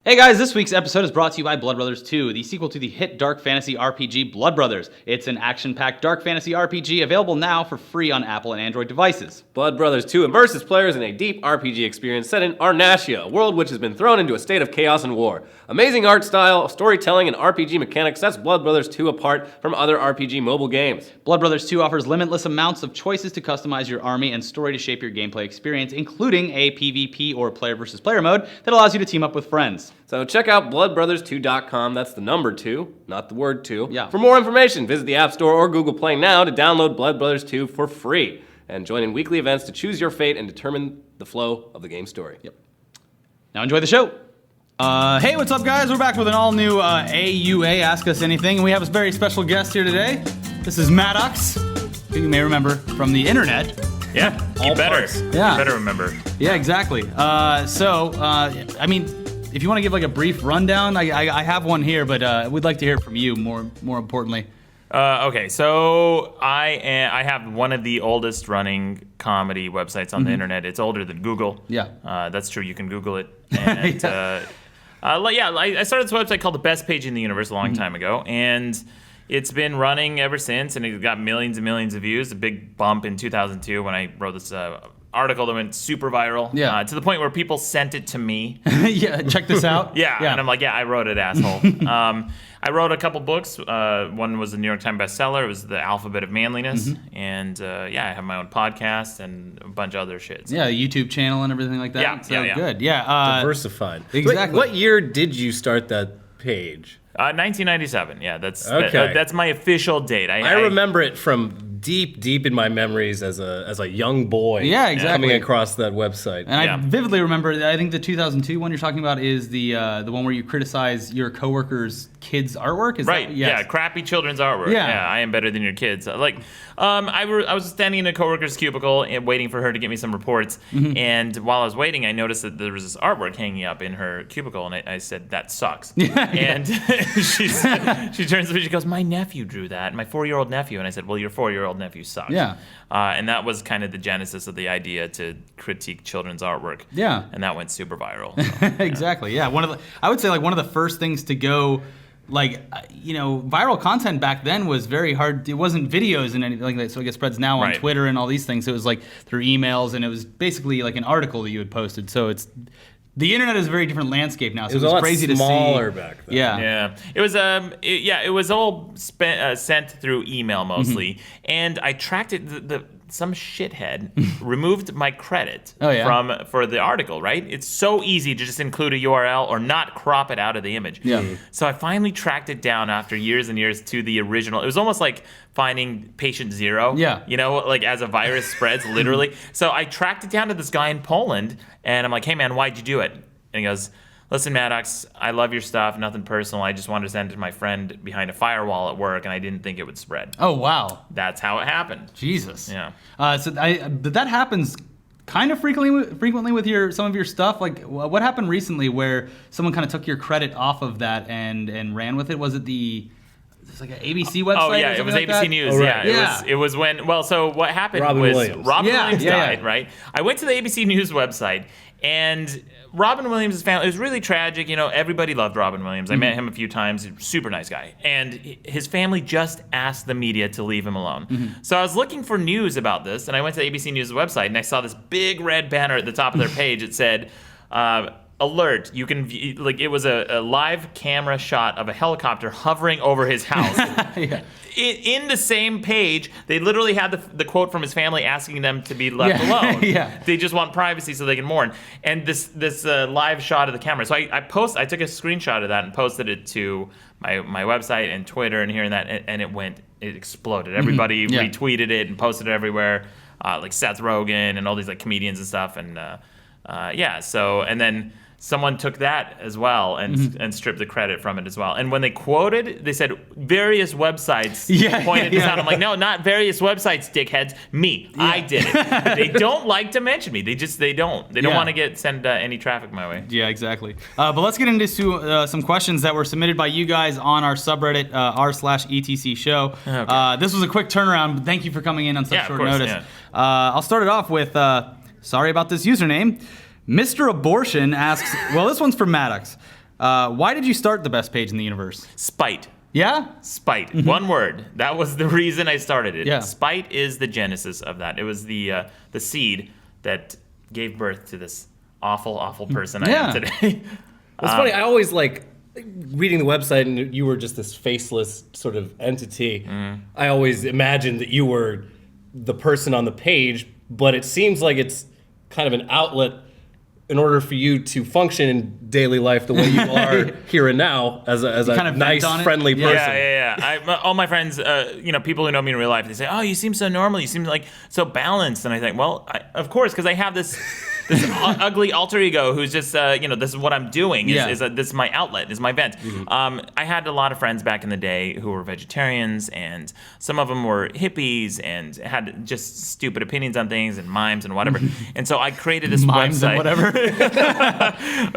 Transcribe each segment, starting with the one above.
Hey guys, this week's episode is brought to you by Blood Brothers 2, the sequel to the hit dark fantasy RPG Blood Brothers. It's an action-packed dark fantasy RPG available now for free on Apple and Android devices. Blood Brothers 2 immerses players in a deep RPG experience set in Arnacia, a world which has been thrown into a state of chaos and war. Amazing art style, storytelling, and RPG mechanics sets Blood Brothers 2 apart from other RPG mobile games. Blood Brothers 2 offers limitless amounts of choices to customize your army and story to shape your gameplay experience, including a PvP or player versus player mode that allows you to team up with friends. So check out bloodbrothers2.com, that's the number 2, not the word 2. Yeah. For more information, visit the App Store or Google Play now to download Blood Brothers 2 for free. And join in weekly events to choose your fate and determine the flow of the game story. Yep. Now enjoy the show. Hey, what's up guys? We're back with an all-new AUA, Ask Us Anything, and we have a very special guest here today. This is Maddox, who you may remember from the internet. Yeah, you better. Yeah. You better remember. Yeah, exactly. I mean, if you want to give like a brief rundown, I have one here, but we'd like to hear it from you more importantly. Okay, so I have one of the oldest running comedy websites on the internet. It's older than Google. Yeah. That's true. You can Google it. And I started this website called The Best Page in the Universe a long time ago, and it's been running ever since, and it got millions and millions of views. A big bump in 2002 when I wrote this article that went super viral. Yeah. To the point where people sent it to me. Yeah, check this out. Yeah, and I'm like, yeah, I wrote it, asshole. I wrote a couple books. One was a New York Times bestseller. It was The Alphabet of Manliness. And I have my own podcast and a bunch of other shit. Yeah, YouTube channel and everything like that. Yeah, so yeah. good. Yeah. Diversified. Exactly. What year did you start that page? 1997. Yeah, that's Okay. that's my official date. I remember it from deep in my memories as a young boy. Yeah, exactly. Coming across that website. And I vividly remember, I think the 2002 one you're talking about is the one where you criticize your coworkers' kids' artwork? Is Right, that, yes. yeah, crappy children's artwork. Yeah. I am better than your kids. I was standing in a coworker's cubicle and waiting for her to get me some reports. And while I was waiting, I noticed that there was this artwork hanging up in her cubicle, and I said, that sucks. And she turns to me, she goes, my nephew drew that, my 4-year-old nephew. And I said, well, your 4-year-old nephew sucks. Yeah. And that was kind of the genesis of the idea to critique children's artwork. Yeah. And that went super viral. So, Exactly. Yeah. I would say one of the first things to go, viral content back then was very hard. It wasn't videos and anything like that, so it spreads now on Right. Twitter and all these things. So it was like through emails, and it was basically like an article that you had posted. So the internet is a very different landscape now. So it was a lot crazy smaller to see. back then. Yeah. Yeah, it was all sent through email mostly, and I tracked it. Some shithead removed my credit for the article. Right, it's so easy to just include a URL or not crop it out of the image. Yeah. So I finally tracked it down after years and years to the original. It was almost like finding patient zero. Yeah. As a virus spreads, literally. So I tracked it down to this guy in Poland, and I'm like, hey man, why'd you do it? And he goes, listen, Maddox, I love your stuff, nothing personal. I just wanted to send it to my friend behind a firewall at work, and I didn't think it would spread. Oh, wow. That's how it happened. Jesus. Yeah. But that happens kind of frequently with some of your stuff. Like, what happened recently where someone kind of took your credit off of that and ran with it? Was it like an ABC website? Oh yeah, or it was like ABC that? News. Oh, right. Yeah, it was when. Well, so what happened Robin was Williams. Robin Yeah, Williams yeah. died. Right. I went to the ABC News website, and Robin Williams' family. It was really tragic. Everybody loved Robin Williams. I met him a few times. Super nice guy, and his family just asked the media to leave him alone. So I was looking for news about this, and I went to the ABC News website, and I saw this big red banner at the top of their page. It said, alert, you can view, it was a live camera shot of a helicopter hovering over his house. Yeah. In the same page, they literally had the quote from his family asking them to be left alone. Yeah. They just want privacy so they can mourn. And this live shot of the camera. So I took a screenshot of that and posted it to my website and Twitter and here and that, and it exploded. Everybody retweeted it and posted it everywhere, like Seth Rogen and all these comedians and stuff. And and then someone took that as well and stripped the credit from it as well. And when they quoted, they said various websites pointed this out. I'm like, no, not various websites, dickheads. Me, I did it. They don't like to mention me. They don't want to send any traffic my way. Yeah, exactly. But let's get into some questions that were submitted by you guys on our subreddit r/etc show. Okay. This was a quick turnaround, but thank you for coming in on such short notice. Yeah. I'll start it off with sorry about this username. Mr. Abortion asks, well, this one's for Maddox. Why did you start the best page in the universe? Spite. Yeah? Spite. One word. That was the reason I started it. Yeah. Spite is the genesis of that. It was the seed that gave birth to this awful, awful person I am today. It's funny. I always like reading the website, and you were just this faceless sort of entity. I always imagined that you were the person on the page, but it seems like it's kind of an outlet in order for you to function in daily life the way you are here and now as a kind of nice, vent on it? friendly person. Yeah. All my friends, people who know me in real life, they say, "Oh, you seem so normal. You seem like so balanced." And I think, well, of course, because I have this ugly alter ego who's just, this is what I'm doing. This is my outlet. This is my vent. I had a lot of friends back in the day who were vegetarians, and some of them were hippies and had just stupid opinions on things and mimes and whatever. And so I created this Mimes website. and whatever.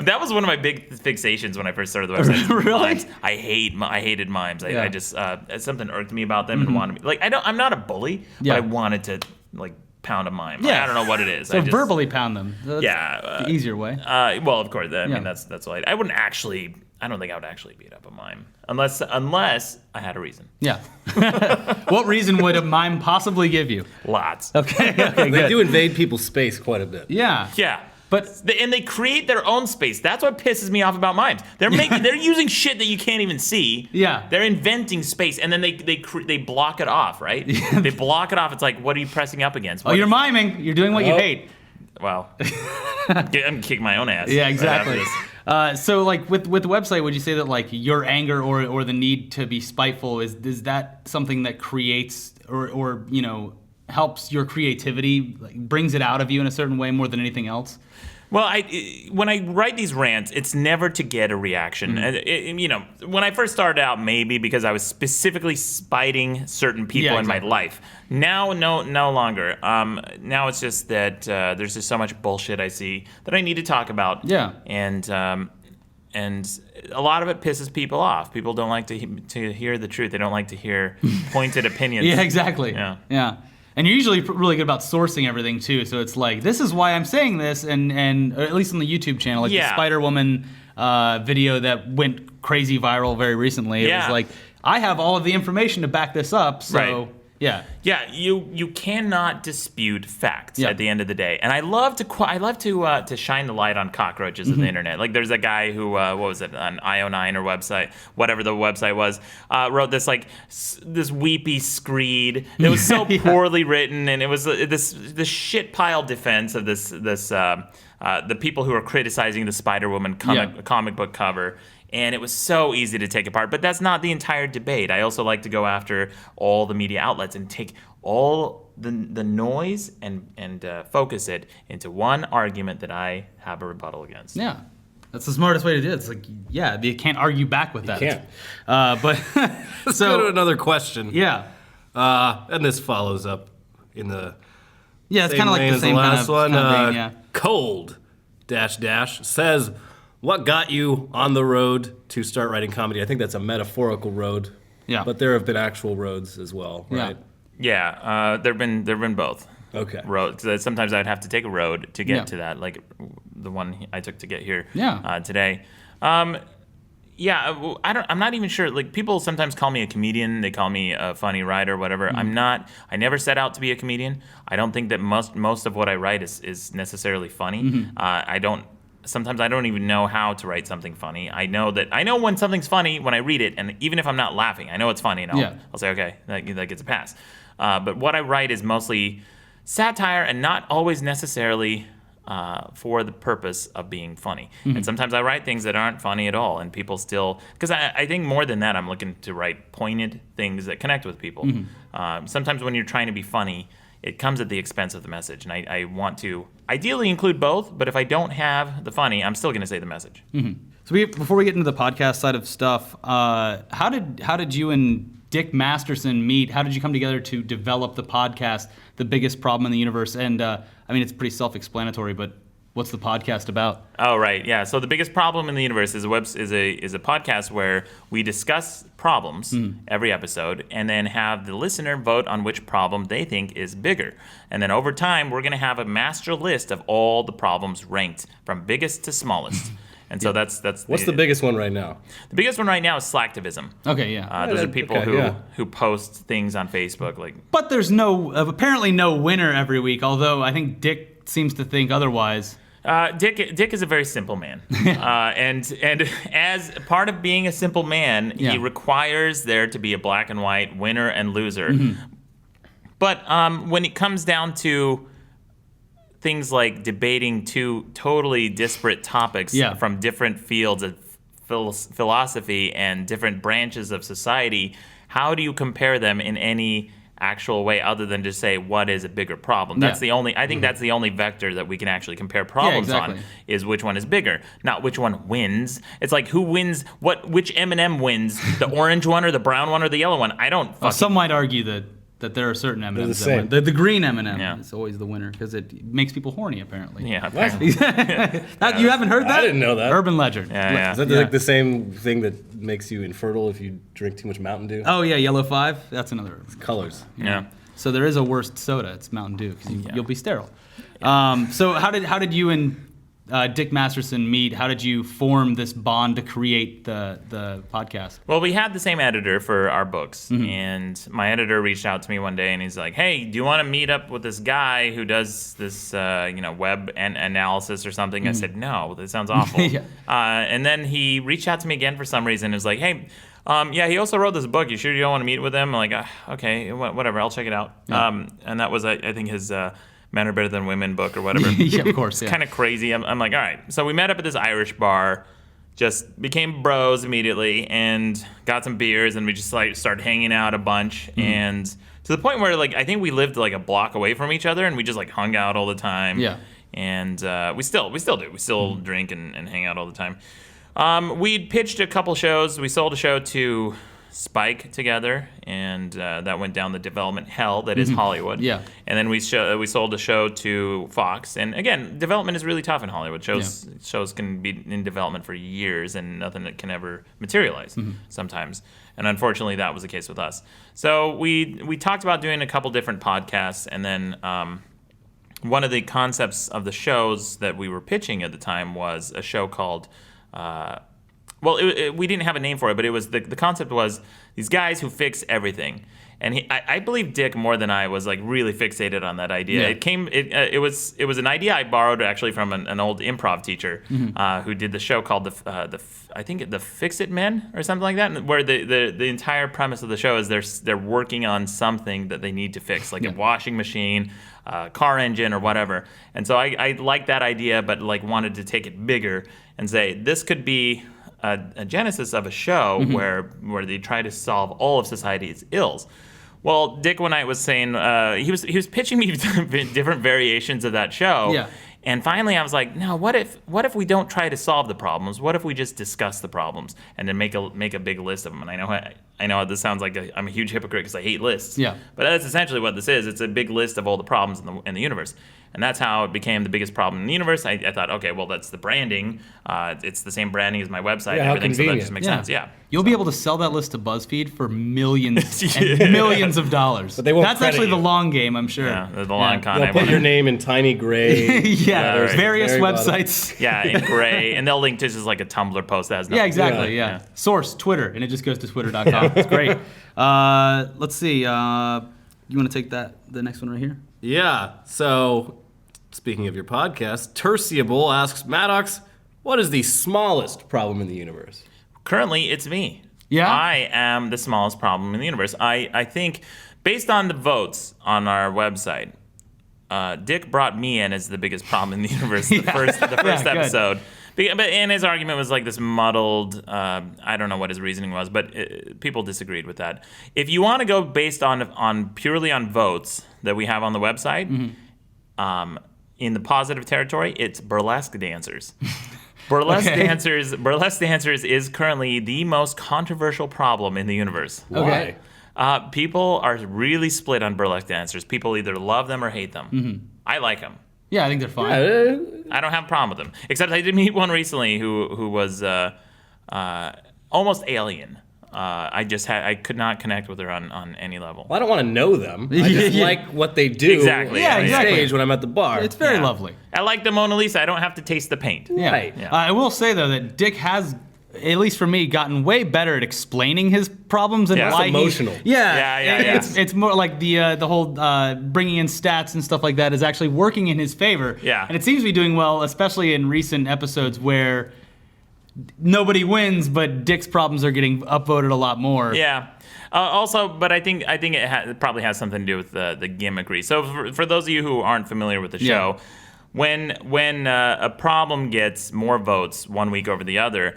That was one of my big fixations when I first started the website. Really? Mimes. I hated mimes. I just something irked me about them and wanted me. I'm not a bully, but I wanted to pound a mime. Yeah. I don't know what it is. So verbally pound them. That's the easier way. Well, of course. I mean, that's why I wouldn't actually. I don't think I would actually beat up a mime unless I had a reason. Yeah. What reason would a mime possibly give you? Lots. Okay. They Good. do invade people's space quite a bit. Yeah. Yeah. But They create their own space. That's what pisses me off about mimes. They're using shit that you can't even see. Yeah. They're inventing space, and then they block it off, right? They block it off. It's like, what are you pressing up against? you're miming. You're doing what you hate. Well, I'm kicking my own ass. Yeah, right exactly. after this. So with the website, would you say that your anger or the need to be spiteful is that something that creates or helps your creativity, brings it out of you in a certain way more than anything else? Well, when I write these rants, it's never to get a reaction. When I first started out, maybe because I was specifically spiting certain people in my life. Now, no longer. Now it's just that there's just so much bullshit I see that I need to talk about. Yeah. And a lot of it pisses people off. People don't like to hear the truth. They don't like to hear pointed opinions. Yeah, exactly. Yeah. And you're usually really good about sourcing everything too. So it's like, this is why I'm saying this, and or at least on the YouTube channel, the Spider Woman video that went crazy viral very recently. It was like, I have all of the information to back this up. So yeah. Yeah, you cannot dispute facts at the end of the day. And I love to shine the light on cockroaches of the internet. Like there's a guy who what was it, on IO9 or website, whatever the website was, wrote this this weepy screed. It was so poorly written, and it was this shit pile defense of the people who are criticizing the Spider-Woman comic book cover. And it was so easy to take apart. But that's not the entire debate. I also like to go after all the media outlets and take all the noise and focus it into one argument that I have a rebuttal against. Yeah. That's the smartest way to do it. It's like, you can't argue back with that. You can't. But Let's go to another question. Yeah. And this follows up in the Yeah, it's kind of like the same last one. vein, yeah. Cold -- says, what got you on the road to start writing comedy? I think that's a metaphorical road. Yeah. But there have been actual roads as well, right? Yeah, there've been both. Okay. Roads. Sometimes I'd have to take a road to get to that, like the one I took to get here today. I'm not even sure. Like people sometimes call me a comedian. They call me a funny writer, whatever. I'm not. I never set out to be a comedian. I don't think that most of what I write is necessarily funny. Sometimes I don't even know how to write something funny. I know when something's funny when I read it, and even if I'm not laughing, I know it's funny, and I'll say, okay, that gets a pass. But what I write is mostly satire, and not always necessarily for the purpose of being funny. And sometimes I write things that aren't funny at all, and people still... Because I think more than that, I'm looking to write pointed things that connect with people. Sometimes when you're trying to be funny, it comes at the expense of the message. And I want to ideally include both, but if I don't have the funny, I'm still going to say the message. So before we get into the podcast side of stuff, how did you and Dick Masterson meet? How did you come together to develop the podcast, The Biggest Problem in the Universe? And it's pretty self-explanatory, but what's the podcast about? Oh, right. Yeah. So The Biggest Problem in the Universe is a podcast where we discuss problems every episode and then have the listener vote on which problem they think is bigger. And then over time, we're going to have a master list of all the problems ranked from biggest to smallest. And so that's What's the biggest one right now? the biggest one right now is slacktivism. Okay, yeah. Those are people who post things on Facebook like. But there's apparently no winner every week, although I think Dick seems to think otherwise. Dick is a very simple man, and as part of being a simple man, he requires there to be a black and white winner and loser. Mm-hmm. But when it comes down to things like debating two totally disparate topics from different fields of philosophy and different branches of society, how do you compare them in any actual way other than just say what is a bigger problem? That's the only. I think that's the only vector that we can actually compare problems on is which one is bigger, not which one wins. It's like who wins which M&M wins, the orange one or the brown one or the yellow one. I don't. Some might argue that there are certain M&Ms that win. The green M&M is always the winner because it makes people horny, apparently. Yeah, apparently. You haven't heard that? I didn't know that. Urban legend. Yeah. Is that like the same thing that makes you infertile if you drink too much Mountain Dew? Oh, yeah, Yellow 5. That's another. Colors. Yeah. So there is a worst soda. It's Mountain Dew because you'll be sterile. So how did you and Dick Masterson meet? How did you form this bond to create the podcast? Well, we had the same editor for our books, and my editor reached out to me one day, and he's like, "Hey, do you want to meet up with this guy who does this, web analysis or something?" I said, "No, that sounds awful." And then he reached out to me again for some reason. And was like, "Hey, he also wrote this book. You sure you don't want to meet with him?" I'm like, "Okay, whatever. I'll check it out." Yeah. And that was, I think, his. Men Are Better Than Women book or whatever. Yeah, of course. It's kind of crazy. I'm like, all right. So we met up at this Irish bar, just became bros immediately, and got some beers, and we just like started hanging out a bunch, and to the point where like I think we lived like a block away from each other, and we just like hung out all the time. Yeah. And we still do. We still drink and hang out all the time. We'd pitched a couple shows. We sold a show to Spike together, and that went down the development hell that is Hollywood. Yeah. And then we sold a show to Fox, and again, development is really tough in Hollywood. Shows can be in development for years, and nothing that can ever materialize sometimes. And unfortunately, that was the case with us. So we talked about doing a couple different podcasts, and then one of the concepts of the shows that we were pitching at the time was a show called. We didn't have a name for it, but it was the concept was these guys who fix everything, and I believe Dick more than I was like really fixated on that idea. Yeah. It was an idea I borrowed actually from an old improv teacher who did the show called the Fix It Men or something like that, where the entire premise of the show is they're working on something that they need to fix, like a washing machine, car engine, or whatever. And so I liked that idea, but like wanted to take it bigger and say this could be a genesis of a show where they try to solve all of society's ills. Well, Dick one night was saying he was pitching me different variations of that show. Yeah. And finally, I was like, no, what if we don't try to solve the problems? What if we just discuss the problems and then make a big list of them? And I know this sounds like I'm a huge hypocrite because I hate lists. Yeah. But that's essentially what this is. It's a big list of all the problems in the universe. And that's how it became the biggest problem in the universe. I thought, okay, well, that's the branding. It's the same branding as my website and everything, so that just makes sense. Yeah. You'll be able to sell that list to BuzzFeed for millions and millions of dollars. But they won't That's credit actually you. the long game, I'm sure. Yeah, the long con. They'll put your name in tiny gray. There's various very websites. Yeah, in gray. And they'll link to just like a Tumblr post that has nothing. Yeah, exactly. Yeah. Yeah. Source, Twitter, and it just goes to twitter.com. It's great. Let's see. You want to take the next one right here? Yeah. So, speaking of your podcast, Tertiable asks, Maddox, what is the smallest problem in the universe? Currently, it's me. Yeah? I am the smallest problem in the universe. I think, based on the votes on our website, Dick brought me in as the biggest problem in the universe the first episode. And his argument was like this muddled, I don't know what his reasoning was, but people disagreed with that. If you want to go based on purely on votes that we have on the website, in the positive territory, it's burlesque dancers. Burlesque dancers is currently the most controversial problem in the universe. Okay. People are really split on burlesque dancers. People either love them or hate them. I like them. Yeah, I think they're fine. I don't have a problem with them. Except I did meet one recently who was almost alien. I could not connect with her on any level. Well, I don't want to know them. I just like what they do Exactly, on yeah, stage when I'm at the bar. It's very lovely. I like the Mona Lisa. I don't have to taste the paint. Yeah. Right. Yeah. I will say though that Dick has, at least for me, gotten way better at explaining his problems and Yeah. why It's emotional. Yeah. It's more like the whole bringing in stats and stuff like that is actually working in his favor. Yeah. And it seems to be doing well, especially in recent episodes where nobody wins, but Dick's problems are getting upvoted a lot more. Yeah. Also, but I think it probably has something to do with the gimmickry. So for those of you who aren't familiar with the show, when a problem gets more votes one week over the other,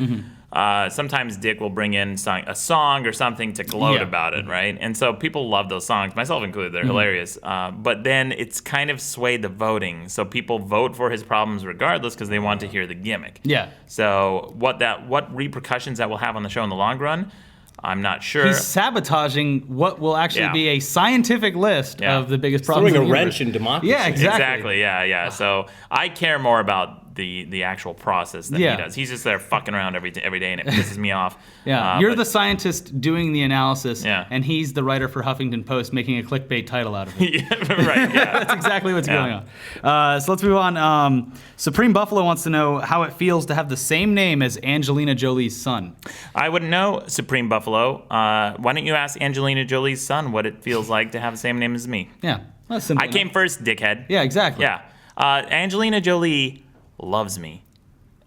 sometimes Dick will bring in a song or something to gloat about it, right? And so people love those songs, myself included. They're hilarious. But then it's kind of swayed the voting. So people vote for his problems regardless because they want to hear the gimmick. Yeah. So what repercussions that will have on the show in the long run, I'm not sure. He's sabotaging what will actually Yeah. be a scientific list Yeah. of the biggest problems. Throwing in a the wrench universe. in democracy. Yeah, exactly. Exactly. Yeah. So I care more about the actual process than he does. He's just there fucking around every day, and it pisses me off. Yeah, you're but- the scientist doing the analysis, Yeah. and he's the writer for Huffington Post making a clickbait title out of it. Yeah, right. Yeah. That's exactly what's Yeah. going on. So let's move on. Supreme Buffalo wants to know how it feels to have the same name as Angelina Jolie's son. I wouldn't know, Supreme Buffalo. Why don't you ask Angelina Jolie's son what it feels like to have the same name as me? Yeah, that's simple. I came first, dickhead. Yeah, exactly. Yeah. Angelina Jolie loves me,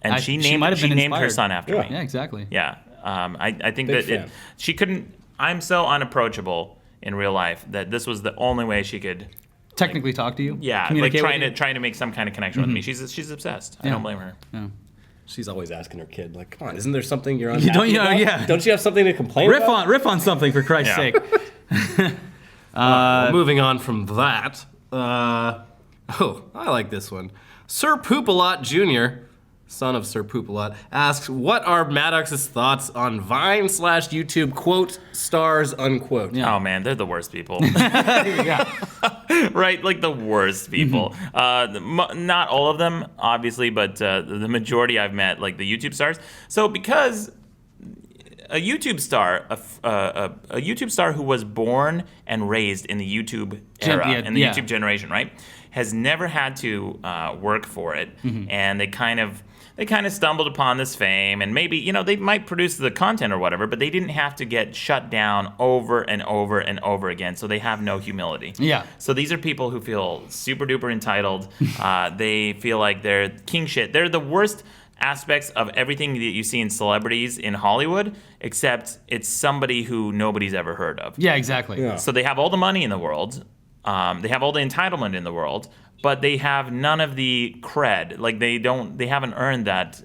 and she might have been named her inspired. son after Yeah. me. Yeah, exactly. Yeah. I think Big that fan. she couldn't. I'm so unapproachable in real life that this was the only way she could. Technically talk to you. Yeah, like Communicate with you? trying to make some kind of connection with me. She's obsessed. I don't blame her. She's always asking her kid, like, come on, isn't there something you're on? don't you know, yeah. Don't you have something to complain about? Riff on something for Christ's Yeah. sake. Well, moving on from that, I like this one. Sir Poopalot Jr., son of Sir Poopalot, asks, what are Maddox's thoughts on Vine/YouTube quote stars unquote? Yeah. Oh man, they're the worst people. Yeah. Right, like the worst people. Not all of them, obviously, but the majority I've met, like the YouTube stars. So because a YouTube star, a YouTube star who was born and raised in the YouTube era, in the YouTube generation, right, has never had to work for it, and they kind of stumbled upon this fame, and maybe they might produce the content or whatever, but they didn't have to get shut down over and over and over again, so they have no humility. Yeah. So these are people who feel super duper entitled. They feel like they're king shit. They're the worst aspects of everything that you see in celebrities in Hollywood, except it's somebody who nobody's ever heard of. Yeah, exactly. Yeah. So they have all the money in the world, they have all the entitlement in the world, but they have none of the cred. Like they haven't earned that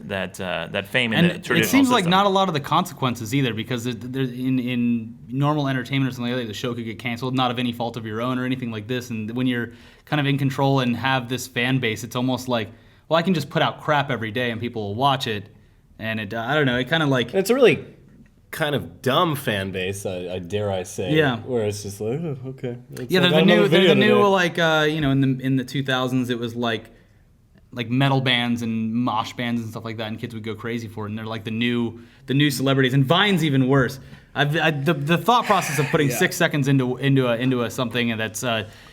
fame in the And traditional it seems like system. not a lot of the consequences either, because there's in normal entertainment or something like that, the show could get canceled, not of any fault of your own or anything like this. And when you're kind of in control and have this fan base, it's almost like, well, I can just put out crap every day and people will watch it. And I don't know, it kind of like... It's a really kind of dumb fan base, I dare I say. Yeah. Where it's just like, oh, okay. Yeah, they're the new like in the 2000s it was like metal bands and mosh bands and stuff like that, and kids would go crazy for it, and they're like the new celebrities, and Vine's even worse. The thought process of putting 6 seconds into something that's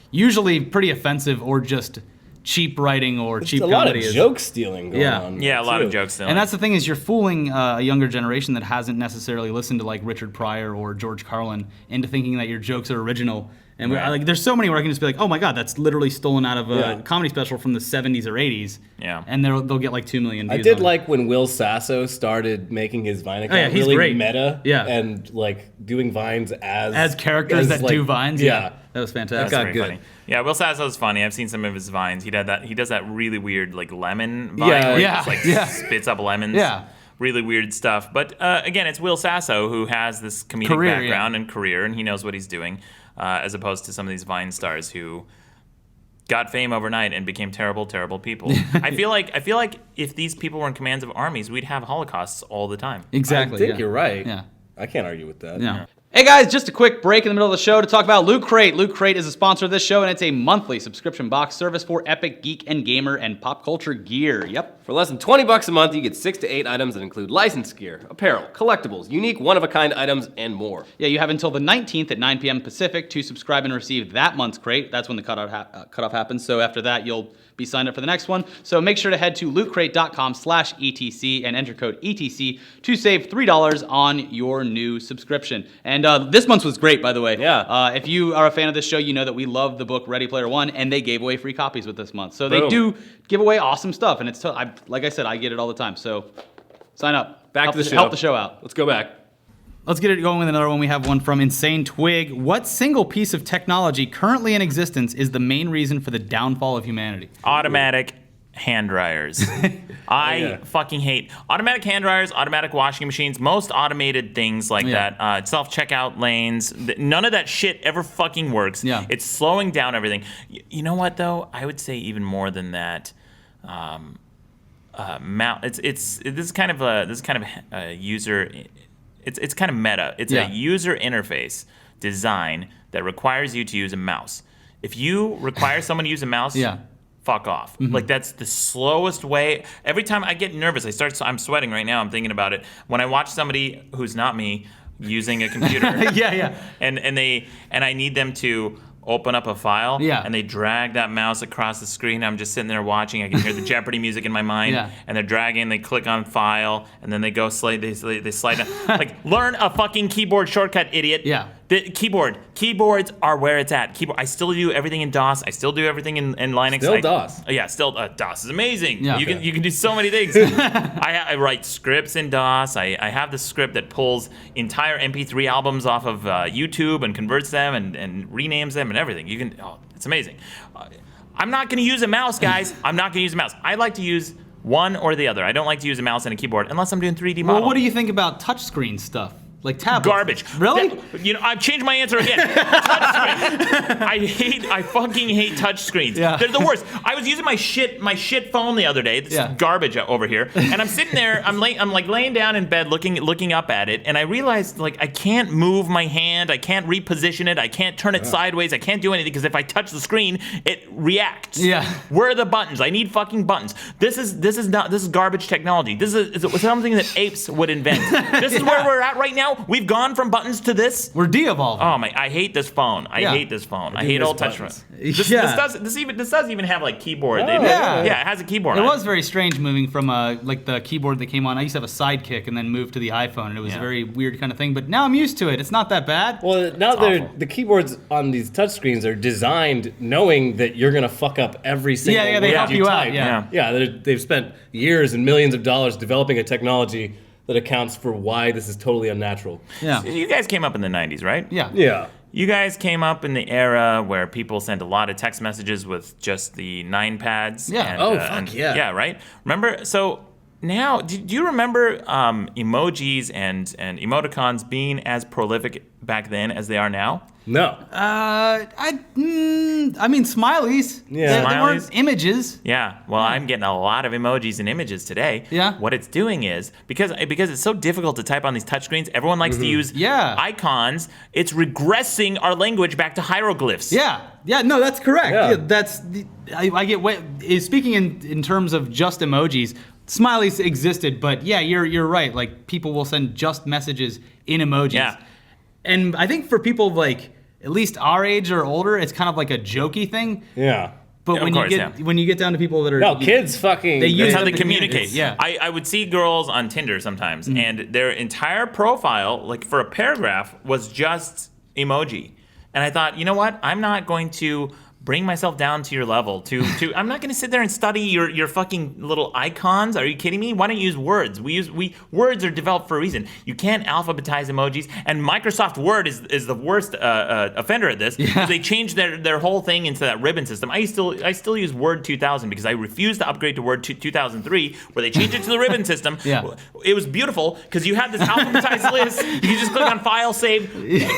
usually pretty offensive or just cheap writing or cheap a comedy. lot of is- joke stealing going Yeah. on. Yeah, a lot too. of jokes still. And that's the thing, is you're fooling a younger generation that hasn't necessarily listened to like Richard Pryor or George Carlin into thinking that your jokes are original. And Right. there's so many where I can just be like, oh my god, that's literally stolen out of a Yeah. comedy special from the 70s or 80s. Yeah. And they'll get like 2 million views. I did on it. like when Will Sasso started making his Vine account yeah, he's really great. meta, Yeah. and like doing Vines as characters that like, do Vines. Yeah, That was That's fantastic. got pretty good. funny. Yeah, Will Sasso's funny. I've seen some of his vines. He does that really weird like lemon vine Yeah. where he Yeah. just like Yeah. spits up lemons. Yeah. Really weird stuff. But again, it's Will Sasso who has this comedic Career, background yeah. and career, and he knows what he's doing, as opposed to some of these Vine stars who got fame overnight and became terrible, terrible people. I feel like if these people were in commands of armies, we'd have holocausts all the time. Exactly. I think yeah. you're right. Yeah. I can't argue with that. Yeah. Hey guys, just a quick break in the middle of the show to talk about Loot Crate. Loot Crate is a sponsor of this show, and it's a monthly subscription box service for epic geek and gamer and pop culture gear. Yep. For less than $20 a month, you get 6 to 8 items that include licensed gear, apparel, collectibles, unique one-of-a-kind items, and more. Yeah, you have until the 19th at 9 p.m. Pacific to subscribe and receive that month's crate. That's when the cutoff happens. So after that, you'll be signed up for the next one. So make sure to head to lootcrate.com/ETC and enter code ETC to save $3 on your new subscription. And this month's was great, by the way. Yeah. If you are a fan of this show, you know that we love the book Ready Player One, and they gave away free copies with this month. So they Boom. do give away awesome stuff, and it's like I said, I get it all the time. So sign up. Back help to the show. Help the show out. Let's go back. Let's get it going with another one. We have one from Insane Twig. What single piece of technology currently in existence is the main reason for the downfall of humanity? Automatic hand dryers. I fucking hate automatic hand dryers, automatic washing machines, most automated things like that. Self-checkout lanes. None of that shit ever fucking works. Yeah. It's slowing down everything. You know what though? I would say even more than that. This is kind of a user. It's kind of meta. It's a user interface design that requires you to use a mouse. If you require someone to use a mouse, fuck off. Mm-hmm. Like that's the slowest way. Every time I get nervous, I'm sweating right now. I'm thinking about it. When I watch somebody who's not me using a computer, and I need them to open up a file, and they drag that mouse across the screen. I'm just sitting there watching. I can hear the Jeopardy music in my mind, and they're dragging. They click on file, and then they go slide. They slide down. Like, learn a fucking keyboard shortcut, idiot. Yeah. The keyboards are where it's at. I still do everything in DOS. I still do everything in Linux. Still DOS. Yeah, still DOS is amazing. Yeah. You can do so many things. I write scripts in DOS. I have the script that pulls entire MP3 albums off of YouTube and converts them and renames them and everything. It's amazing. I'm not going to use a mouse, guys. I'm not going to use a mouse. I like to use one or the other. I don't like to use a mouse and a keyboard unless I'm doing 3D modeling. Well, what do you think about touchscreen stuff? Like tablets? Garbage. Really? I've changed my answer again. Touchscreen. I fucking hate touchscreens. Yeah. They're the worst. I was using my shit phone the other day. This is garbage over here. And I'm sitting there, I'm laying down in bed looking up at it, and I realized like I can't move my hand, I can't reposition it, I can't turn it sideways, I can't do anything because if I touch the screen, it reacts. Yeah. Where are the buttons? I need fucking buttons. This is garbage technology. This is something that apes would invent. This is where we're at right now. We've gone from buttons to this. We're de-evolving. Oh my! I hate this phone. I hate this phone. I hate all touch phones. This doesn't even have like keyboard. It has a keyboard. It was very strange moving from like the keyboard that came on. I used to have a Sidekick and then moved to the iPhone, and it was a very weird kind of thing. But now I'm used to it. It's not that bad. Well, now the keyboards on these touchscreens are designed knowing that you're gonna fuck up every single word they help you out. Yeah, they've spent years and millions of dollars developing a technology that accounts for why this is totally unnatural. Yeah. You guys came up in the 90s, right? Yeah. Yeah. You guys came up in the era where people sent a lot of text messages with just the 9 pads. Yeah. Yeah, right? Remember? So now, do you remember emojis and emoticons being as prolific back then as they are now? No. I mean smileys. Yeah. They weren't images. Yeah. Well, I'm getting a lot of emojis and images today. Yeah. What it's doing is because it's so difficult to type on these touchscreens, everyone likes to use icons. It's regressing our language back to hieroglyphs. Yeah. Yeah. No, that's correct. Yeah. I get. Speaking in terms of just emojis, smileys existed, but you're right. Like people will send just messages in emojis. Yeah. And I think for people like at least our age or older, it's kind of like a jokey thing. Yeah. But when you get down to people that are kids fucking That's how they communicate. Yeah. I would see girls on Tinder sometimes, and their entire profile, like for a paragraph, was just emoji. And I thought, you know what? I'm not going to bring myself down to your level. I'm not going to sit there and study your fucking little icons. Are you kidding me? Why don't you use words? Words are developed for a reason. You can't alphabetize emojis. And Microsoft Word is the worst offender at this. Yeah. They changed their whole thing into that ribbon system. I still use Word 2000 because I refused to upgrade to Word 2003, where they changed it to the ribbon system. Yeah. It was beautiful because you had this alphabetized list. You could just click on File, Save,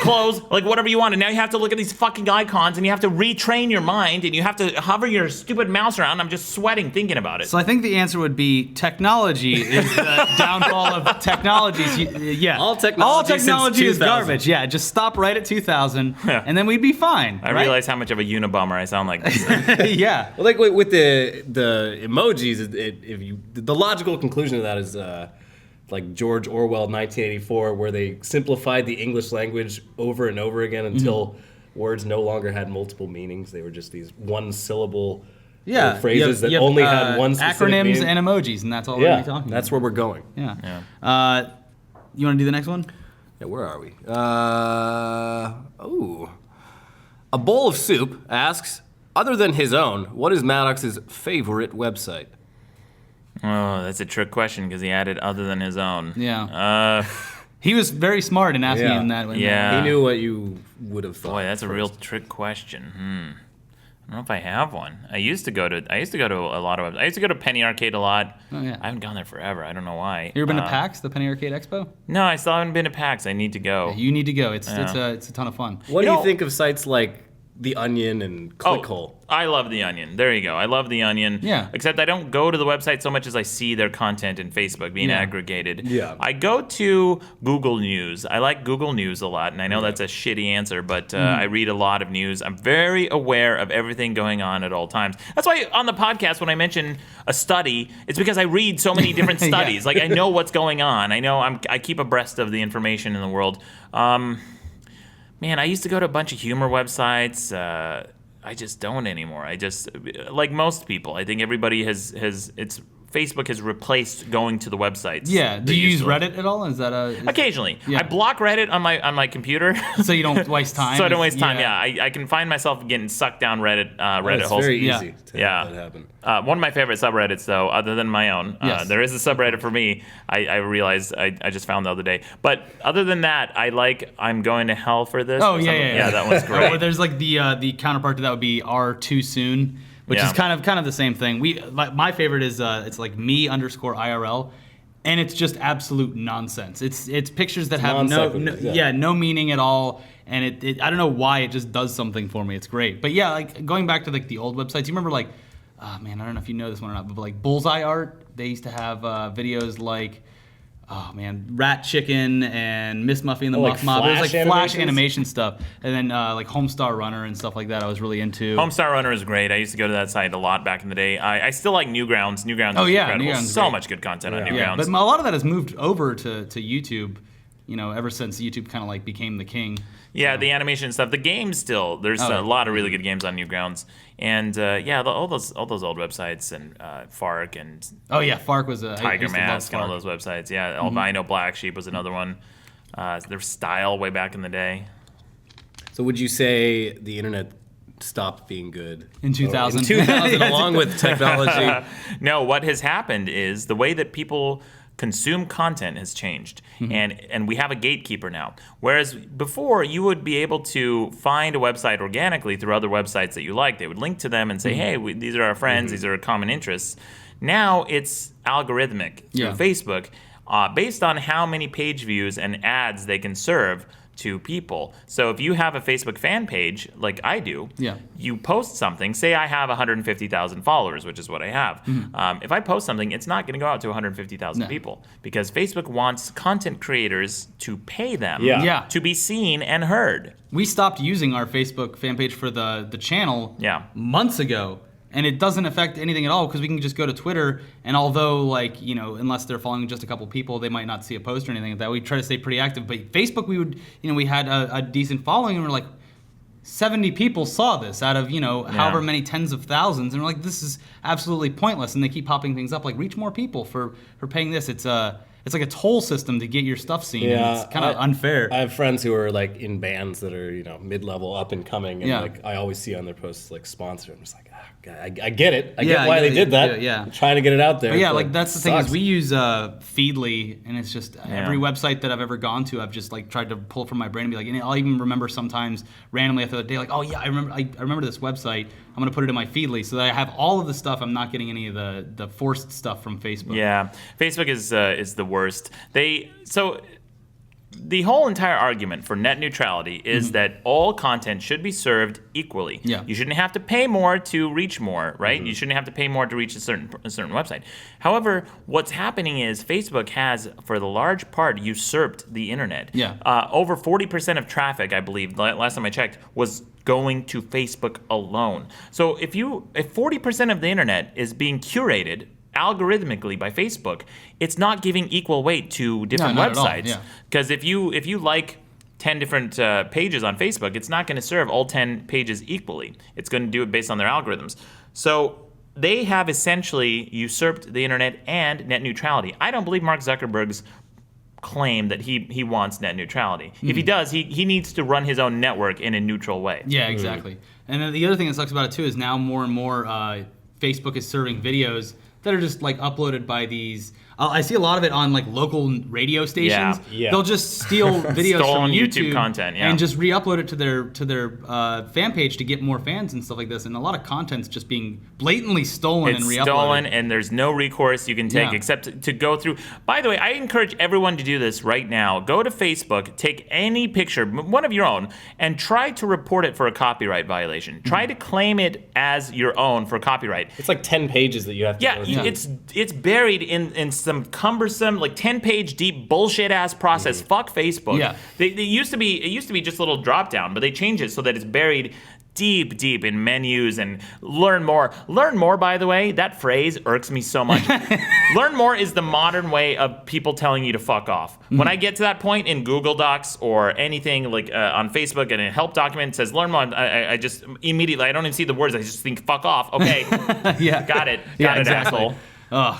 Close, like whatever you want. And now you have to look at these fucking icons and you have to retrain your mind, and you have to hover your stupid mouse around. I'm just sweating thinking about it. So I think the answer would be technology is the downfall of technologies. Yeah, All technology since is 2000. garbage. Yeah, just stop right at 2000, and then we'd be fine. I right? realize how much of a Unabomber I sound like. Yeah. Well, like with the emojis, the logical conclusion of that is like George Orwell 1984, where they simplified the English language over and over again until words no longer had multiple meanings. They were just these one-syllable phrases that only had one specific acronyms meaning. and emojis, and that's all we're Yeah, be talking that's about. where we're going. Yeah. You want to do the next one? Yeah, where are we? A bowl of soup asks, other than his own, what is Maddox's favorite website? Oh, that's a trick question because he added other than his own. Yeah. He was very smart in asking Yeah. him that. Yeah. He knew what you would have thought. Boy, that's a real trick question. I don't know if I have one. I used to go to a lot of. I used to go to Penny Arcade a lot. Oh, yeah. I haven't gone there forever. I don't know why. You ever been to PAX, the Penny Arcade Expo? No, I still haven't been to PAX. I need to go. You need to go. It's a ton of fun. What do You you know- think of sites like The Onion and Clickhole? I love The Onion. There you go. I love The Onion. Yeah. Except I don't go to the website so much as I see their content in Facebook being Yeah. aggregated. Yeah. I go to Google News. I like Google News a lot, and I know that's a shitty answer, but I read a lot of news. I'm very aware of everything going on at all times. That's why on the podcast, when I mention a study, it's because I read so many different Yeah. studies. Like I know what's going on. I know I keep abreast of the information in the world. Man, I used to go to a bunch of humor websites. I just don't anymore. I just, like most people, I think everybody Facebook has replaced going to the websites. Yeah. that Do you use used to. Reddit at all? Is that Occasionally. Yeah. I block Reddit on my computer. so you don't waste time? So I don't waste time. Yeah, I can find myself getting sucked down Reddit It's holes. very Yeah. easy to Yeah. have that happen. One of my favorite subreddits, though, other than my own, Yes. there is a subreddit for me. I realized I just found the other day. But other than that, I like I'm going to hell for this. Oh or yeah, something. yeah, yeah. That one's great. Or there's like the counterpart to that would be R Too Soon, which Yeah. is kind of the same thing. My favorite is it's like me_IRL, and it's just absolute nonsense. It's pictures that have non no sequiturs, no meaning at all, and it I don't know why it just does something for me. It's great. But yeah, like going back to like the old websites, you remember like oh man, I don't know if you know this one or not, but like Bullseye Art, they used to have videos like. Oh man, Rat Chicken and Miss Muffy and the Oh, Muff like Mob. It was like Flash Flash animations? animation stuff, and then like Homestar Runner and stuff like that. I was really into. Homestar Runner is great. I used to go to that site a lot back in the day. I still like Newgrounds. Newgrounds Oh, is yeah, incredible. Newgrounds is So great. much good content on Yeah. Yeah, Newgrounds. but a lot of that has moved over to YouTube. You know, ever since YouTube kind of like became the king. Yeah, the animation stuff. The games still. There's Oh, a yeah. lot of really good games on Newgrounds, and all those old websites and Fark and Oh yeah, Fark was a Tiger Mask and all those websites. Yeah, Mm-hmm. Albino Black Sheep was another one. Their Style way back in the day. So would you say the internet stopped being good In 2000. In 2000, along with technology. No, what has happened is the way that people consume content has changed, and we have a gatekeeper now. Whereas before, you would be able to find a website organically through other websites that you like. They would link to them and say, "Hey, these are our friends. These are our common interests." Now it's algorithmic through Yeah. Facebook, based on how many page views and ads they can serve to people. So if you have a Facebook fan page, like I do, Yeah. you post something. Say I have 150,000 followers, which is what I have. If I post something, it's not going to go out to 150,000 No. people because Facebook wants content creators to pay them Yeah. to be seen and heard. We stopped using our Facebook fan page for the channel Yeah. months ago. And it doesn't affect anything at all because we can just go to Twitter, and although, like, you know, unless they're following just a couple people, they might not see a post or anything like that. We try to stay pretty active. But Facebook, we had a decent following, and we're like, 70 people saw this out of, however many tens of thousands. And we're like, this is absolutely pointless. And they keep popping things up, like, reach more people for paying this. It's like a toll system to get your stuff seen. Yeah, It's kind of unfair. I have friends who are like in bands that are mid-level, up and coming, and Yeah. like I always see on their posts like sponsor. I'm just like, I get it. I Yeah, get why I they get did it. that. Yeah. I'm trying to get it out there. But yeah, like that's the thing sucks. is we use Feedly, and it's just every website that I've ever gone to, I've just like tried to pull from my brain and be like, and I'll even remember sometimes randomly after the day, like, oh yeah, I remember this website. I'm gonna put it in my Feedly so that I have all of the stuff. I'm not getting any of the forced stuff from Facebook. Yeah, Facebook is the worst. the whole entire argument for net neutrality is that all content should be served equally. Yeah. You shouldn't have to pay more to reach more, right? You shouldn't have to pay more to reach a certain website. However, what's happening is Facebook has, for the large part, usurped the internet. Yeah. Over 40% of traffic, I believe, last time I checked, was going to Facebook alone. So if 40% of the internet is being curated algorithmically by Facebook, it's not giving equal weight to different not at all, websites. yeah. Because if you like 10 different pages on Facebook, it's not going to serve all 10 pages equally. It's going to do it based on their algorithms. So they have essentially usurped the internet and net neutrality. I don't believe Mark Zuckerberg's claim that he wants net neutrality. If he does, he needs to run his own network in a neutral way. Yeah, exactly. And then the other thing that sucks about it too is now more and more Facebook is serving videos that are just like uploaded by these. I see a lot of it on like local radio stations. Yeah. They'll just steal videos Stolen from YouTube content, yeah. and just re-upload it to their fan page to get more fans and stuff like this. And a lot of content's just being blatantly stolen and It's re-uploaded. stolen, and there's no recourse you can take Yeah. except to go through. By the way, I encourage everyone to do this right now. Go to Facebook, take any picture, one of your own, and try to report it for a copyright violation. Try to claim it as your own for copyright. It's like 10 pages that you have to Yeah, go through. it's buried in some cumbersome, like 10-page deep bullshit ass process. Fuck Facebook. Yeah. It used to be just a little drop down, but they changed it so that it's buried deep in menus and learn more. Learn more, by the way, that phrase irks me so much. Learn more is the modern way of people telling you to fuck off. When I get to that point in Google Docs or anything like on Facebook and a help document says learn more, I just immediately, I don't even see the words, I just think fuck off. Okay, Yeah. got it, Yeah, got it, exactly. asshole. Ugh.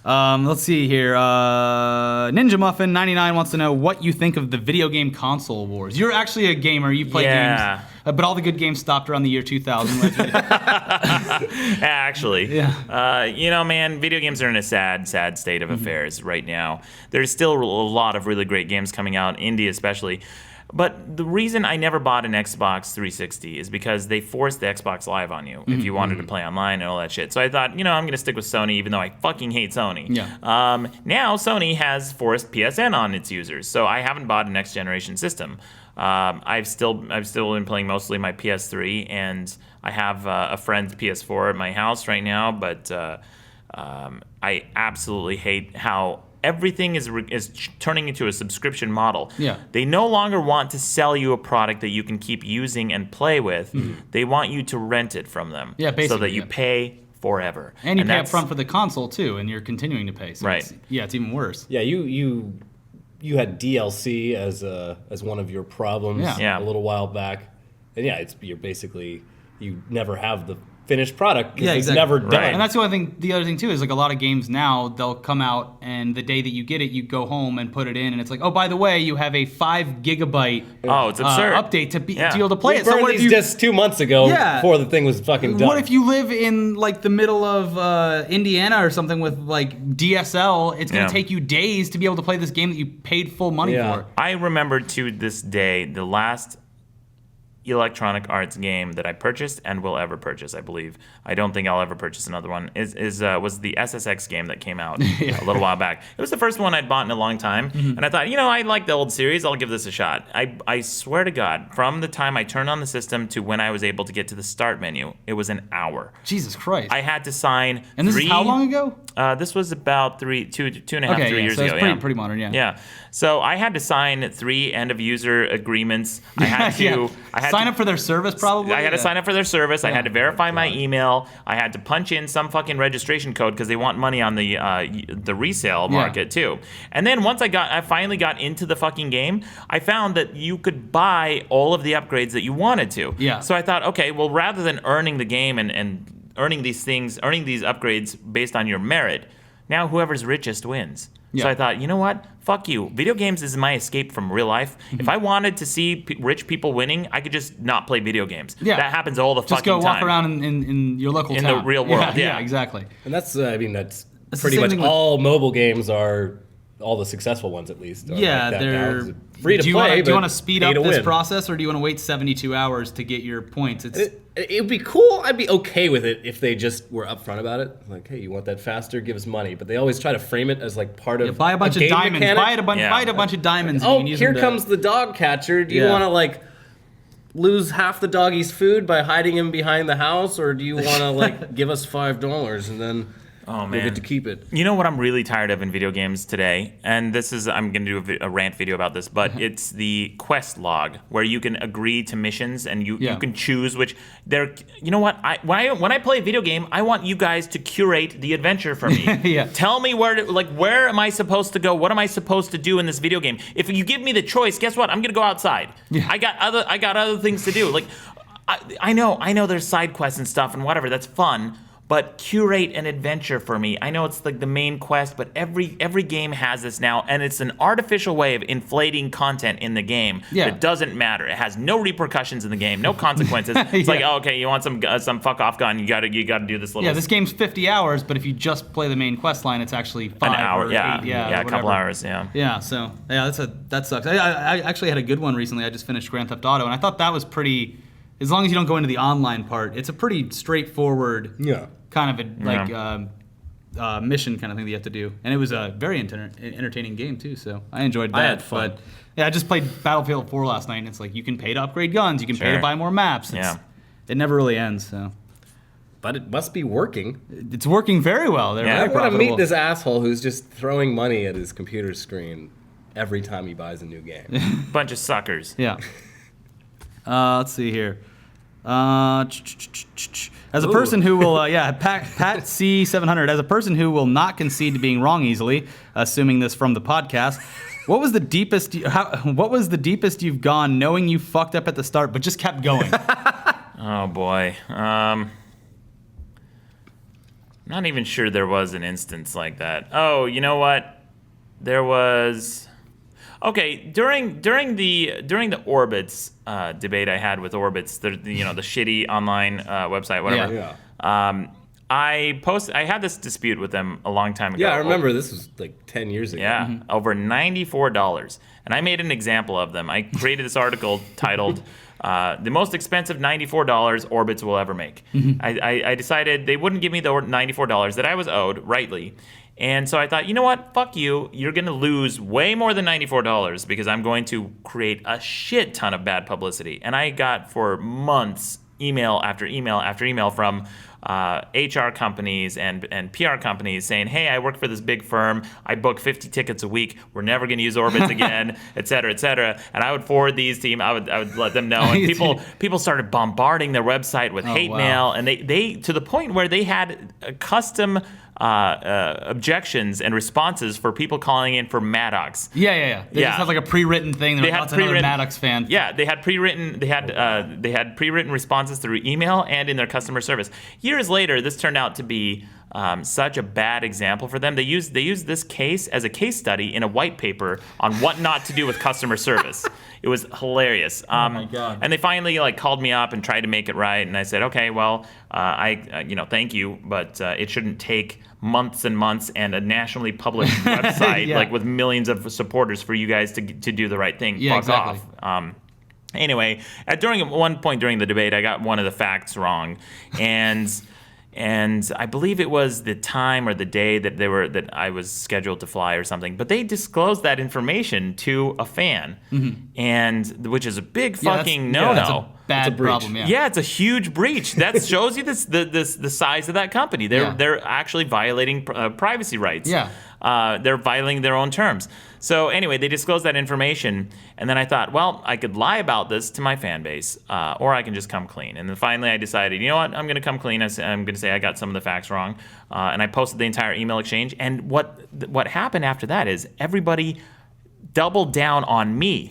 Let's see here. Ninja Muffin 99 wants to know what you think of the video game console wars. You're actually a gamer. You play Yeah. games, but all the good games stopped around the year 2000. Actually, Yeah. man, video games are in a sad state of affairs right now. There's still a lot of really great games coming out, indie especially. But the reason I never bought an Xbox 360 is because they forced the Xbox Live on you if you wanted to play online and all that shit. So I thought, I'm going to stick with Sony, even though I fucking hate Sony. Yeah. Now Sony has forced PSN on its users, so I haven't bought a next generation system. I've still been playing mostly my PS3, and I have a friend's PS4 at my house right now. But I absolutely hate how everything is turning into a subscription model. Yeah. They no longer want to sell you a product that you can keep using and play with. They want you to rent it from them. Yeah, so basically, that you yeah. pay forever. And you pay up that's- front for the console too, and you're continuing to pay. So Right. it's even worse. Yeah, you had DLC as one of your problems Yeah. Yeah. a little while back, and yeah, you never have the finished product because Yeah, it's exactly. never done. Right. And that's the other thing. The other thing too is like a lot of games now they'll come out and the day that you get it, you go home and put it in, and it's like, oh, by the way, you have a 5 gigabyte Oh, it's absurd. update to be Yeah. able to play We it. So burned what if these you discs 2 months ago Yeah. before the thing was fucking done. What if you live in like the middle of Indiana or something with like DSL? It's going Yeah. to take you days to be able to play this game that you paid full money Yeah. for. I remember to this day the last Electronic Arts game that I purchased and will ever purchase, I believe. I don't think I'll ever purchase another one. Was the SSX game that came out a little while back. It was the first one I'd bought in a long time, and I thought, I like the old series. I'll give this a shot. I swear to God, from the time I turned on the system to when I was able to get to the start menu, it was an hour. Jesus Christ. I had to sign. and this is how long ago? This was about two and a half, Okay, 3 yeah, years so it's ago. pretty modern, yeah. Yeah. So I had to sign 3 end of user agreements. I had to. Yeah. I had Sign to, up for their service, probably. I had to sign up for their service. I Yeah. had to verify my email. I had to punch in some fucking registration code because they want money on the resale market too. And then once I finally got into the fucking game, I found that you could buy all of the upgrades that you wanted to. Yeah. So I thought, okay, well, rather than earning the game and earning these upgrades based on your merit, now whoever's richest wins. Yeah. So I thought, you know what? Fuck you. Video games is my escape from real life. If I wanted to see rich people winning, I could just not play video games. Yeah. That happens all the Just fucking go walk time. around in your local In town. the real world, yeah. exactly. And that's the pretty same much thing with- all mobile games are all the successful ones at least. Are Yeah, like that they're now. It's free to play. Do you want to but speed pay up to this win. process, or do you want to wait 72 hours to get your points? It'd be cool. I'd be okay with it if they just were upfront about it. Like, hey, you want that faster? Give us money. But they always try to frame it as like part of buy a bunch of game diamonds. mechanic. Buy Yeah. a bunch of diamonds. and Oh, you can use here them to- comes the dog catcher. Do you Yeah. want to like lose half the doggy's food by hiding him behind the house, or do you want to like give us $5 and then Oh, we'll man. get to keep it? You know what I'm really tired of in video games today? And this is, I'm going to do a rant video about this, but it's the quest log where you can agree to missions and you can choose which they're, you know what? When I play a video game, I want you guys to curate the adventure for me. Yeah. Tell me where am I supposed to go? What am I supposed to do in this video game? If you give me the choice, guess what? I'm going to go outside. Yeah. I got other things to do. Like, I know there's side quests and stuff and whatever. That's fun. But curate an adventure for me. I know it's like the main quest, but every game has this now, and it's an artificial way of inflating content in the game that doesn't matter. It has no repercussions in the game, no consequences. It's like, oh, okay, you want some fuck off gun? You gotta do this little. Yeah, this game's 50 hours, but if you just play the main quest line, it's actually 5 an hour, or yeah, 8, a couple whatever. hours, yeah. Yeah, so that sucks. I actually had a good one recently. I just finished Grand Theft Auto, and I thought that was pretty. As long as you don't go into the online part, it's a pretty straightforward. Yeah. Kind of a mission kind of thing that you have to do, and it was a very entertaining game too. So I enjoyed that. I had fun. But yeah, I just played Battlefield 4 last night, and it's like you can pay to upgrade guns, you can pay to Sure. buy more maps. It never really ends. So But it must be working. it's working very well. They're Yeah. I very want to profitable. meet this asshole who's just throwing money at his computer screen every time he buys a new game. Bunch of suckers. Yeah. Let's see here. As a person who will, Pat C700. As a person who will not concede to being wrong easily, assuming this from the podcast, what was the deepest you've gone, knowing you fucked up at the start, but just kept going? Oh boy. Not even sure there was an instance like that. Oh, you know what? There was. Okay, during the Orbits debate I had with Orbits, the shitty online website, whatever. Yeah. I had this dispute with them a long time ago. Yeah, I remember this was like 10 years ago. Yeah, over $94. And I made an example of them. I created this article titled The Most Expensive $94 Orbits Will Ever Make. I decided they wouldn't give me the $94 that I was owed, rightly. And so I thought, you know what? Fuck you. You're going to lose way more than $94 because I'm going to create a shit ton of bad publicity. And I got for months email after email after email from HR companies and PR companies saying, hey, I work for this big firm. I book 50 tickets a week. We're never going to use Orbits again, et cetera, et cetera. And I would forward these to them. I would let them know. And people started bombarding their website with hate mail. And they to the point where they had a custom objections and responses for people calling in for Maddox. Yeah. They just have like a pre-written thing. They had another Maddox fan. Yeah, they had pre-written. They had pre-written responses through email and in their customer service. Years later, this turned out to be such a bad example for them. They used this case as a case study in a white paper on what not to do with customer service. It was hilarious. Oh my God. And they finally called me up and tried to make it right. And I said, okay, well, thank you, but it shouldn't take months and months and a nationally published website with millions of supporters for you guys to do the right thing. Yeah, Fuck exactly. off. Anyway, at one point during the debate, I got one of the facts wrong, and I believe it was the time or the day that I was scheduled to fly or something. But they disclosed that information to a fan, and which is a big fucking no-no. That's a bad problem. Yeah, it's a huge breach. That shows you the size of that company. They're actually violating privacy rights. Yeah. They're violating their own terms. So anyway, they disclosed that information, and then I thought, well, I could lie about this to my fan base, or I can just come clean. And then finally I decided, you know what, I'm going to come clean. I'm going to say I got some of the facts wrong, and I posted the entire email exchange. And what happened after that is everybody doubled down on me.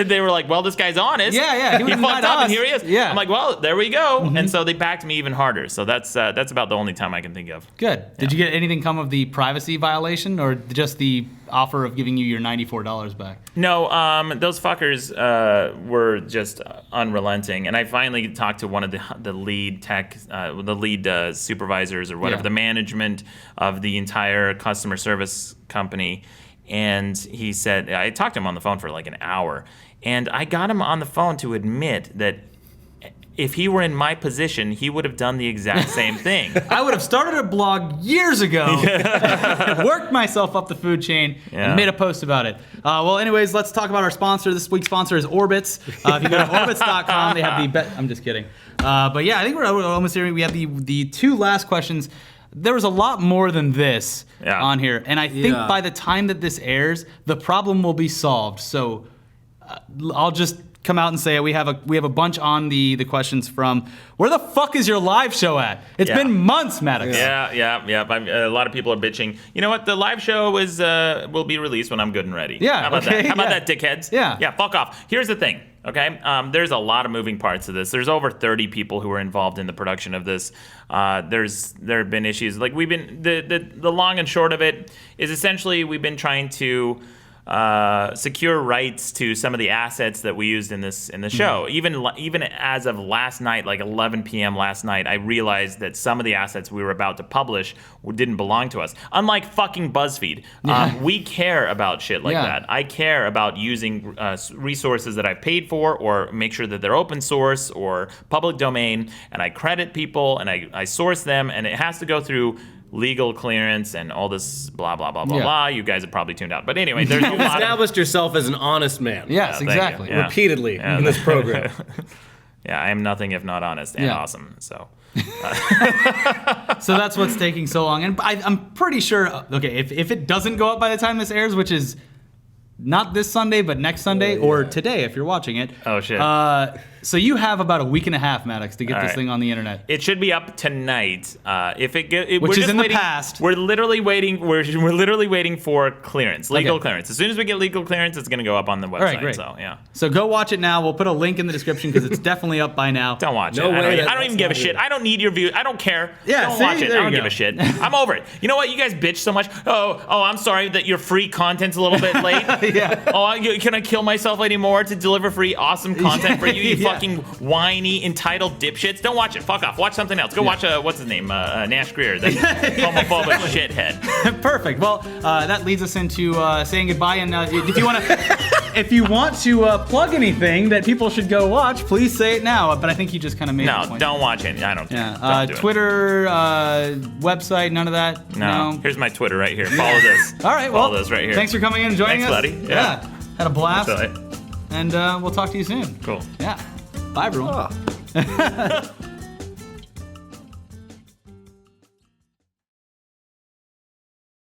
They were like, well, this guy's honest. Yeah. He fucked up, and here he is. Yeah. I'm like, well, there we go. And so they backed me even harder. So that's about the only time I can think of. Good. Did you get anything come of the privacy violation, or just the offer of giving you your $94 back? No, those fuckers were just unrelenting. And I finally talked to one of the lead tech, the lead supervisors or whatever, the management of the entire customer service company. and he said, I talked to him on the phone for like an hour, and I got him on the phone to admit that if he were in my position, he would have done the exact same thing. I would have started a blog years ago, worked myself up the food chain, and made a post about it. Well, anyways, let's talk about our sponsor. This week's sponsor is Orbitz. If you go to Orbitz.com, they have the I'm just kidding. But yeah, I think we're almost here. We have the two last questions. There was a lot more than this on here, and I think by the time that this airs, the problem will be solved. So I'll just come out and say we have a bunch on the questions from where the fuck is your live show at? It's been months, Maddox. Yeah. A lot of people are bitching. You know what? The live show will be released when I'm good and ready. Yeah. How about okay, that? How about that, dickheads? Yeah. Fuck off. Here's the thing. Okay. There's a lot of moving parts to this. There's over 30 people who are involved in the production of this. There have been issues. Like we've been the long and short of it is essentially we've been trying to secure rights to some of the assets that we used in the show. Even as of last night, like 11 p.m. last night, I realized that some of the assets we were about to publish didn't belong to us. Unlike fucking BuzzFeed, we care about shit like that. I care about using resources that I've paid for, or make sure that they're open source or public domain, and I credit people and I source them, and it has to go through legal clearance and all this blah blah blah blah blah. You guys have probably tuned out, but anyway, there's You've established yourself as an honest man. Yes, exactly. Repeatedly in this program. I am nothing if not honest and awesome. So so that's what's taking so long, and I'm pretty sure. Okay, if it doesn't go up by the time this airs, which is not this Sunday, but next Sunday or today if you're watching it. Oh shit. So you have about a week and a half, Maddox, to get this thing on the internet. It should be up tonight. If it which is in waiting, the past. We're literally waiting. We're literally waiting for clearance, legal clearance. As soon as we get legal clearance, it's going to go up on the website. All right, great. So yeah. So go watch it now. We'll put a link in the description because it's definitely up by now. Don't watch it. No way. I don't even give a shit. I don't need your views. I don't care. Yeah, don't see? watch it. There I don't you give go. a shit. I'm over it. You know what? You guys bitch so much. Oh, I'm sorry that your free content's a little bit late. Can I kill myself anymore to deliver free awesome content for you? You fucking whiny, entitled dipshits. Don't watch it. Fuck off. Watch something else. Go watch what's his name? Nash Greer, that homophobic shithead. Perfect. Well, that leads us into saying goodbye. And if you want to plug anything that people should go watch, please say it now. But I think you just kind of made the No, point. don't watch it. I don't care. Yeah. Don't do it. Twitter, website, none of that. No. Here's my Twitter right here. Follow this. All right. Well, Follow this right here. Thanks for coming in and joining Thanks, us. buddy. Yeah. Had a blast. That's all right. And we'll talk to you soon. Cool. Yeah. Bye, everyone.